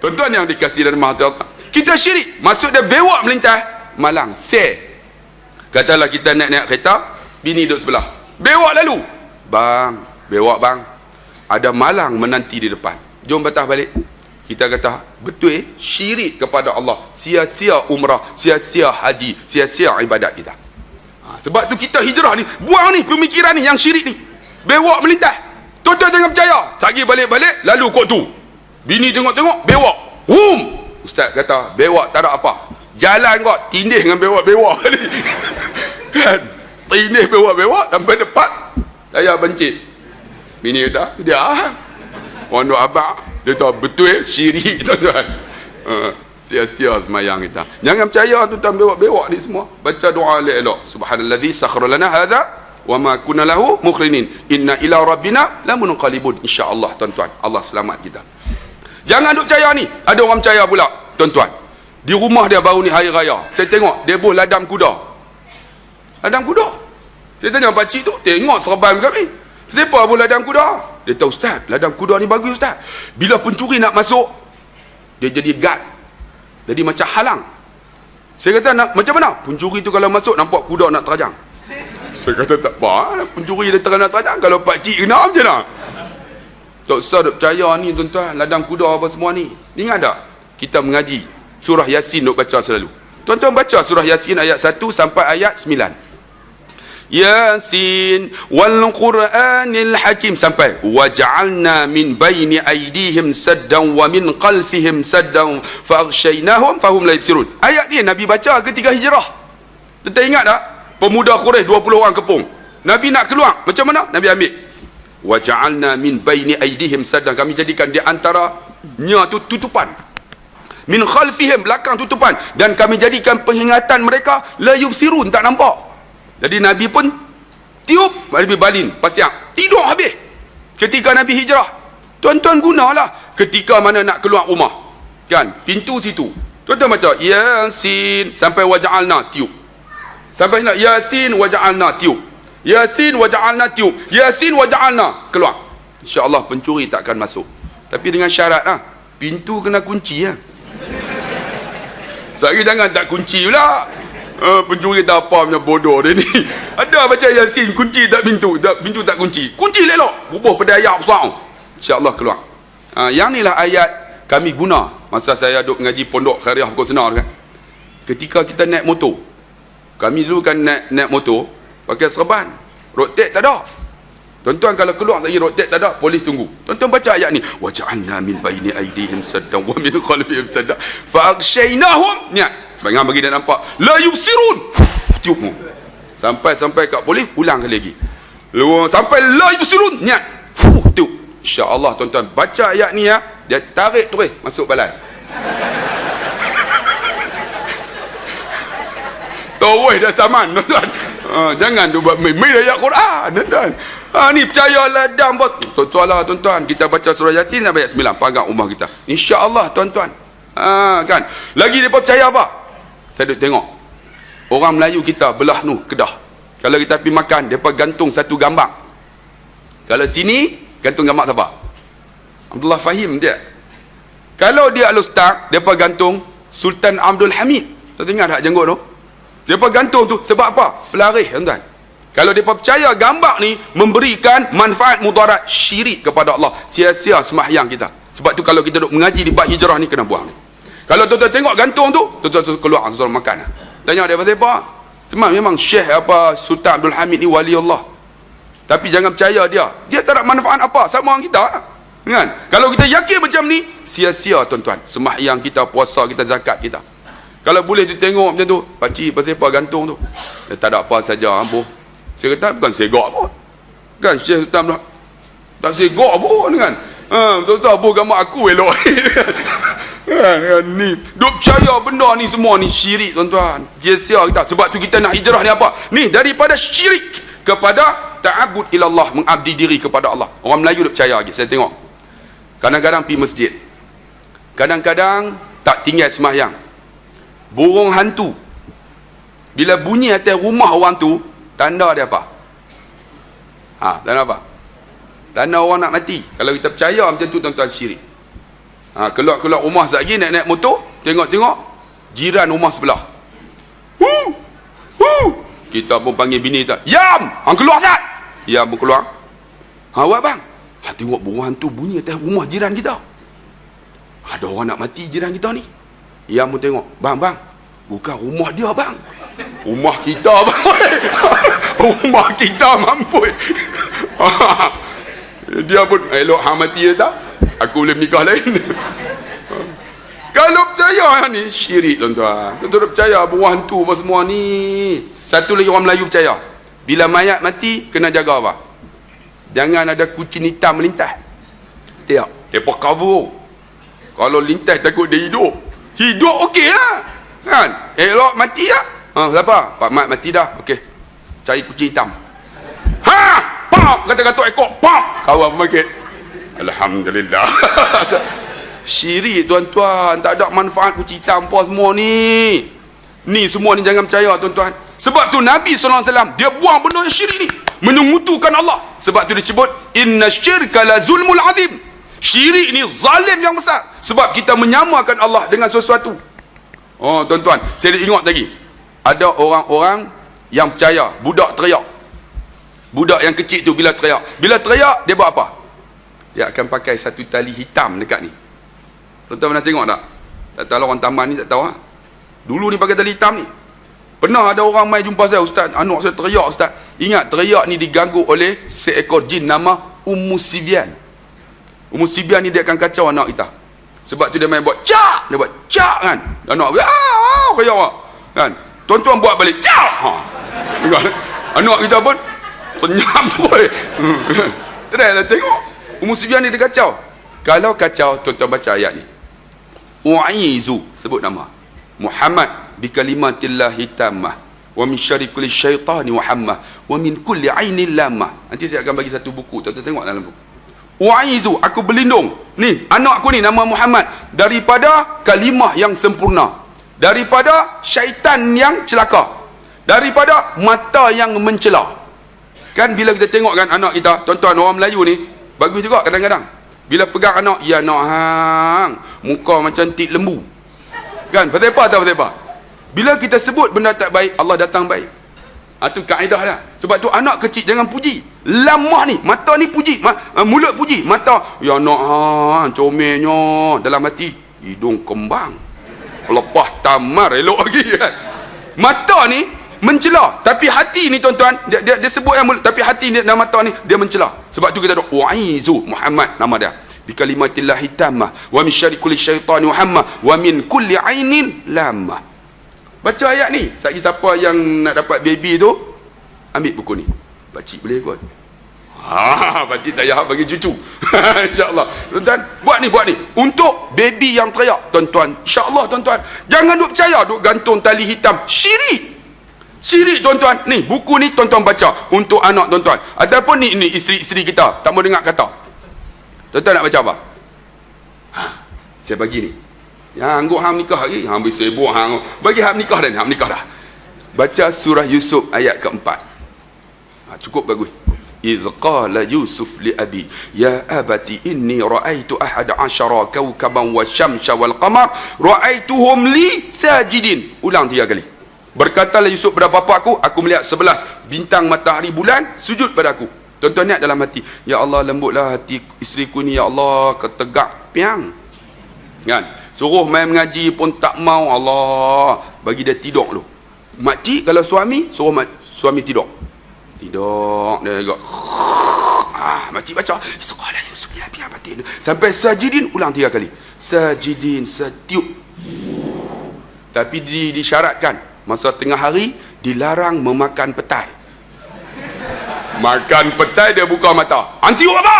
Tuan-tuan yang dikasihi dan rahmati Allah, kita syirik, maksud dia bewak melintas malang, katalah kita naik kereta, bini duduk sebelah, bewak lalu, bang, bewak bang, ada malang menanti di depan, jom patah balik. Kita kata betul, syirik kepada Allah, sia-sia umrah, sia-sia haji, sia-sia ibadat kita. Sebab tu kita hijrah ni, buang ni pemikiran ni yang syirik ni, bewak melintas. Tuan-tuan jangan percaya, sagi balik-balik lalu kot tu, bini tengok-tengok bewak, ustaz kata bewak tak ada apa, jalan kot tindih dengan bewak-bewak ni kan, tindih bewak-bewak sampai depan saya bencit, bini kata dia pondok abang, dia tahu betul syirik tuan-tuan. Sia-sia semayang kita. Jangan percaya tuan-tuan bewak-bewak ni semua. Baca doa elok-elok. Subhanallazi sakhkhara lana hadza wa ma kunna lahu muqrinin inna ila rabbina lamunqalibun. Insya-Allah tuan-tuan, Allah selamat kita. Jangan duk percaya ni. Ada orang percaya pula tuan-tuan, di rumah dia baru ni hari raya, saya tengok dia buh ladam kuda. Ladam kuda. Saya tanya pak cik tu, tengok serban kami, siapa buh ladam kuda? Dia tahu, ustaz, ladam kuda ni bagus ustaz, bila pencuri nak masuk dia jadi guard, jadi macam halang. Saya kata, nak macam mana pencuri tu kalau masuk nampak kuda nak terajang? Saya kata tak apa, pencuri dia terang nak terajang, kalau pak cik kena macam mana? Tak usah duk percaya ni tuan-tuan, ladang kuda apa semua ni. Ingat tak kita mengaji surah Yasin, duk baca selalu. Tuan-tuan baca surah Yasin ayat 1 sampai ayat 9. Yasin wal Qur'anil Hakim sampai waja'alna min baini aydihim saddan wa min khalfihim saddan faghshaynahum fahum la yubsirun. Ayat ni Nabi baca ketika hijrah. Tuan ingat tak? Pemuda Quraisy 20 orang kepung. Nabi nak keluar, macam mana? Nabi ambil waja'alna min baini aydihim saddan, kami jadikan di antaranya tu tutupan, min khalfihim belakang tutupan, dan kami jadikan penghingatan mereka la yubsirun, tak nampak. Jadi Nabi pun tiup, Nabi balin pasiang, tidur habis ketika Nabi hijrah. Tuan-tuan gunalah ketika mana nak keluar rumah kan, pintu situ tuan-tuan baca Yasin sampai waja'alna tiup, sampai nak Yasin waja'alna tiup, Yasin waja'alna tiup, Yasin waja'alna keluar. InsyaAllah pencuri takkan masuk, tapi dengan syarat pintu kena kunci Sehari jangan tak kunci pula. Pencuri tak apa punya bodoh dia ni. Ada baca Yasin kunci tak pintu, pintu tak kunci, kunci lelok bubuh pada ayat besar, insya-Allah keluar. Yang ni lah ayat kami guna masa saya duduk ngaji pondok Khairyah Pokok Senar kan. Ketika kita naik motor, kami dulu kan naik motor pakai serban, road tax tak ada. Tuan-tuan kalau keluar lagi road tax tak ada, polis tunggu. Tuan-tuan baca ayat ni, waja'alna min baini aydihim saddan wa min khalfihim saddan fa'aghshaynahum, niat jangan bagi dia nampak, la yubsirun, tiupmu sampai kat polis, ulang kali lagi, sampai la yubsirun, niat tiup. InsyaAllah tuan-tuan baca ayat ni dia tarik terus masuk balai. Tawih dah saman tuan-tuan. Jangan tu buat main ayat Quran tuan-tuan. Ni percaya ladang bot. Tuan-tuan lah tuan-tuan, kita baca surah Yasin sampai ayat 9 pagar rumah kita, insya-Allah tuan-tuan. Kan lagi depa percaya apa? Saya duduk tengok orang Melayu kita belah nu Kedah, kalau kita pergi makan depa gantung satu gambar. Kalau sini gantung gambar siapa? Abdullah Fahim dia. Kalau dia Al-Ustaz, depa gantung Sultan Abdul Hamid. Tuan ingat tak jenggot tu? Depa gantung tu sebab apa? Pelaris tuan-tuan. Kalau depa percaya gambar ni memberikan manfaat mudarat, syirik kepada Allah, sia-sia sembahyang kita. Sebab tu kalau kita duk mengaji di bab hijrah ni kena buang ni. Kalau tuan-tuan tengok gantung tu, tuan-tuan keluar, tuan-tuan makan. Tanya dia pasal apa? Memang Syekh apa Sultan Abdul Hamid ni wali Allah. Tapi jangan percaya dia tak ada manfaat apa sama orang kita. Kan? Kalau kita yakin macam ni, sia-sia tuan-tuan sembahyang kita, puasa kita, zakat kita. Kalau boleh tu tengok macam tu, pak cik pasal apa gantung tu? Dia tak ada apa saja ambo. Saya kata bukan segak pun. Kan Syekh Sultan tak segak pun kan. Tuan-tuan apa gambar aku elok. Ni duk percaya benda ni semua ni syirik tuan-tuan. Sia kita. Sebab tu kita nak hijrah ni apa? Ni daripada syirik kepada ta'abbud ila Allah, mengabdi diri kepada Allah. Orang Melayu duk percaya lagi. Saya tengok kadang-kadang pergi masjid, kadang-kadang tak tinggal sembahyang. Burung hantu bila bunyi atas rumah orang tu, tanda dia apa? Tanda apa? Tanda orang nak mati. Kalau kita percaya macam tu tuan-tuan, syirik. Keluar rumah sekejap lagi naik motor, tengok jiran rumah sebelah. Kita pun panggil bini kita, Yam, hang keluar tak? Yam pun keluar. Awak bang, tengok burung hantu bunyi atas rumah jiran kita. Ada orang nak mati jiran kita ni. Yam pun tengok, bang, bukan rumah dia bang, rumah kita bang. Rumah kita mampus. Dia pun elok hang mati dia tak, aku boleh menikah lain. Kalau percaya ni syirik tuan-tuan. Tuan-tuan percaya buah hantu apa semua ni. Satu lagi orang Melayu percaya, bila mayat mati kena jaga apa? Jangan ada kucing hitam melintas. Tengok, depa cover. Kalau lintas takut dia hidup. Hidup okey lah. Kan? Elok mati lah. Siapa? Pak Mat mati dah. Okey. Cari kucing hitam. Pak, kata-kata ekor. Pak. Kawan pemakit. Alhamdulillah. Syirik tuan-tuan, tak ada manfaat kucing hitam apa semua ni. Ni semua ni jangan percaya tuan-tuan. Sebab tu Nabi SAW dia buang benda yang syirik ni, menyungutukan Allah. Sebab tu dia sebut inna syirka la zulmul azim. Syirik ni zalim yang besar, sebab kita menyamakan Allah dengan sesuatu. Oh tuan-tuan, saya ingat lagi, ada orang-orang yang percaya budak teriak. Budak yang kecil tu bila teriak dia buat apa? Dia akan pakai satu tali hitam dekat ni. Tuan-tuan pernah tengok tak? Tak tahu orang taman ni tak tahu ha? Dulu ni pakai tali hitam ni. Pernah ada orang mai jumpa saya, Ustaz, anak saya teriak Ustaz. Ingat, teriak ni diganggu oleh seekor jin nama Ummu Sibyan. Ummu Sibyan ni dia akan kacau anak kita. Sebab tu dia main buat cak, dia buat cak kan. Anak kayak awak kan. Tuan-tuan buat balik cak. Anak kita pun senyap tu. Teruslah tengok. Ummu Sibyan ni dia kacau. Kalau kacau, tuan-tuan baca ayat ni. U'izu, sebut nama Muhammad bi kalimatillahi tammah wa min syarri kulli syaitani wa hammah wa min kulli ainin lamah. Nanti saya akan bagi satu buku, tuan-tuan tengok dalam buku. U'izu, aku berlindung ni anak aku ni nama Muhammad daripada kalimah yang sempurna, daripada syaitan yang celaka, daripada mata yang mencela. Kan bila kita tengok kan anak kita, tuan-tuan, orang Melayu ni bagus juga kadang-kadang. Bila pegang anak, ya nak hang, muka macam tik lembu. Kan? Pasal apa? Pasal apa? Bila kita sebut benda tak baik, Allah datang baik. Itu kaedah dah. Sebab tu anak kecil jangan puji. Lamah ni, mata ni puji, mulut puji, mata ya nak hang, comelnya, dalam hati hidung kembang. Lepas tamar elok lagi kan. Mata ni mencela, tapi hati ni tuan-tuan, dia sebut yang mulut, tapi hati ni dan mata ni dia mencela. Sebab tu kita ada U'izu Muhammad nama dia. Bi kalimatillahi tammah wa min syarri kulli syaitani wa hammah wa min kulli ainin lamah. Baca ayat ni. Siapa yang nak dapat baby tu, ambil buku ni. Pakcik boleh kot. Pakcik tak payah bagi cucu. InsyaAllah. Tuan-tuan, buat ni. Untuk baby yang teriak, tuan-tuan. InsyaAllah tuan-tuan. Jangan duk percaya, duk gantung tali hitam. Syirik tuan-tuan. Ni, buku ni tuan-tuan baca. Untuk anak tuan-tuan. Ataupun ni isteri-isteri kita. Tak mau dengar kata. Tuan-tuan nak baca apa? Saya bagi ni. Yang angguk hang nikah lagi, hang habis sibuk hang. Bagi hang nikah dah. Baca surah Yusuf ayat keempat. Cukup bagus. Iz qala Yusuf li abi ya abati inni ra'aitu ahada asyara kawkaban wasyamsa wal qamar ra'aituhum li sajidin. Ulang 3 kali. Berkatalah Yusuf kepada bapa aku melihat 11 bintang, matahari, bulan sujud pada aku. Tuan-tuan niat dalam hati, ya Allah lembutlah hati isteriku ni, ya Allah ketegak piang. Kan? Suruh main mengaji pun tak mau, Allah bagi dia tidur dulu. Makcik kalau suami suruh suami tidur dia agak makcik baca sekolah Yusuf ya biar batin sampai sajidin, ulang 3 kali. Sajidin, setiup. Tapi disyaratkan masa tengah hari dilarang memakan petai. Makan petai dia buka mata. Antiuk apa?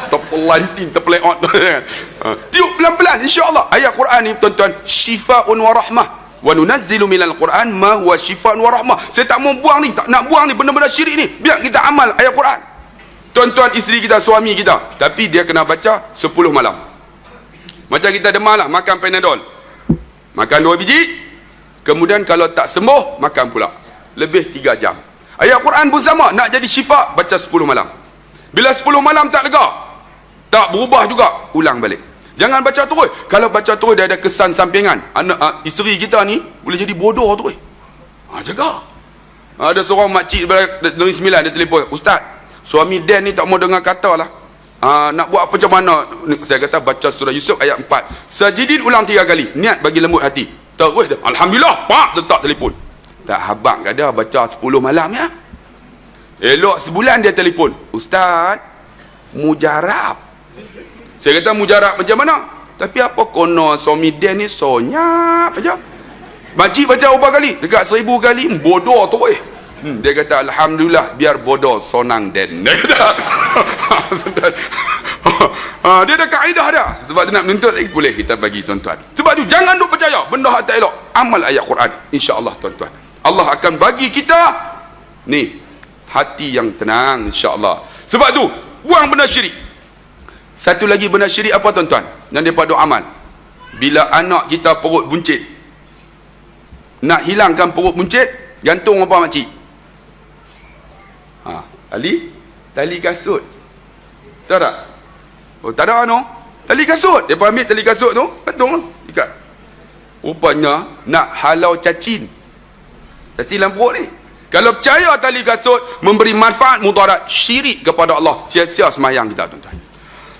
Terpelanting. Tiup pelan-pelan, insya-Allah. Ayat Quran ni tuan-tuan, syifaun wa rahmah. Wa nunazzilu minal Quran ma huwa syifaun wa rahmah. Saya tak mau buang ni, tak nak buang ni benda-benda syirik ni. Biar kita amal ayat Quran. Tuan-tuan, isteri kita, suami kita, tapi dia kena baca 10 malam. Macam kita demam lah, makan Panadol. Makan 2 biji. Kemudian kalau tak sembuh, makan pula. Lebih 3 jam. Ayat Quran pun sama, nak jadi syifa, baca 10 malam. Bila 10 malam tak lega, tak berubah juga, ulang balik. Jangan baca terus. Kalau baca terus dia ada kesan sampingan. Anak isteri kita ni boleh jadi bodoh terus. Jaga. Ada seorang makcik dari 9 dia telefon, "Ustaz, suami Dan ni tak mau dengar kata lah. Nak buat apa macam mana?" Saya kata baca surah Yusuf ayat 4. Sajidin ulang 3 kali. Niat bagi lembut hati. Terus dah. Alhamdulillah. Pak, letak telefon. Tak habang kat dia baca 10 malam ya. Elok sebulan dia telefon, "Ustaz, mujarab." Saya kata mujarab macam mana? Tapi apa kono suami Dan ni sonyap aja. Makcik baca berapa kali? Dekat 1000 kali, bodoh tu eh. Dia kata, "Alhamdulillah, biar bodoh sonang Dan." Dia kata. Dia ada kaedah dah. Sebab tu nak menuntut lagi, boleh kita bagi tuan-tuan. Sebab tu jangan duk percaya benda hak tak elok. Amal ayat Quran, insya-Allah tuan-tuan. Allah akan bagi kita ni hati yang tenang, insya-Allah. Sebab tu buang benda syirik. Satu lagi benda syirik apa tuan-tuan? Dan daripada amal. Bila anak kita perut buncit, nak hilangkan perut buncit, gantung apa makcik? Tali kasut. Tahu tak? Oh, tak ada no. Tali kasut. Dia ambil tali kasut tu, gantung ikat. Rupanya nak halau cacing. Cacing dalam perut ni. Kalau percaya tali kasut memberi manfaat mudarat, syirik kepada Allah, sia-sia semayang kita tuan-tuan.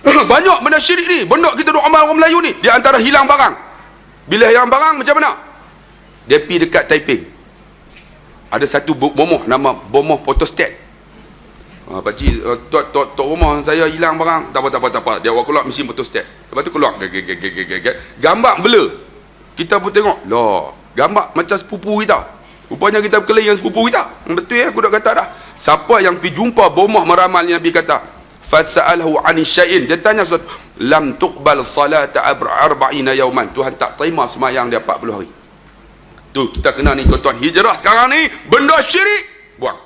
Banyak benda syirik ni. Benda kita duk amal orang Melayu ni. Di antara hilang barang. Bila hilang barang macam mana? Dia pergi dekat Taiping. Ada satu bomoh nama bomoh photostat. Pakcik, tok rumah saya hilang barang. Tak apa. Dia awak keluar mesin photostat. Lepas tu keluar. Gambar blur. Kita pun tengok. Loh, gambar macam sepupu kita. Rupanya kita berkelahi dengan sepupu kita. Betul ya, aku dah kata dah. Siapa yang pergi jumpa bomoh meramal Nabi kata, "Fasa'alhu 'ani syai'in." Dia tanya sesuatu. "Lam tuqbal salata 40 yawman." Tuhan tak terima sembahyang dia 40 hari. Tu kita kena ni tuan-tuan, hijrah sekarang ni benda syirik buang.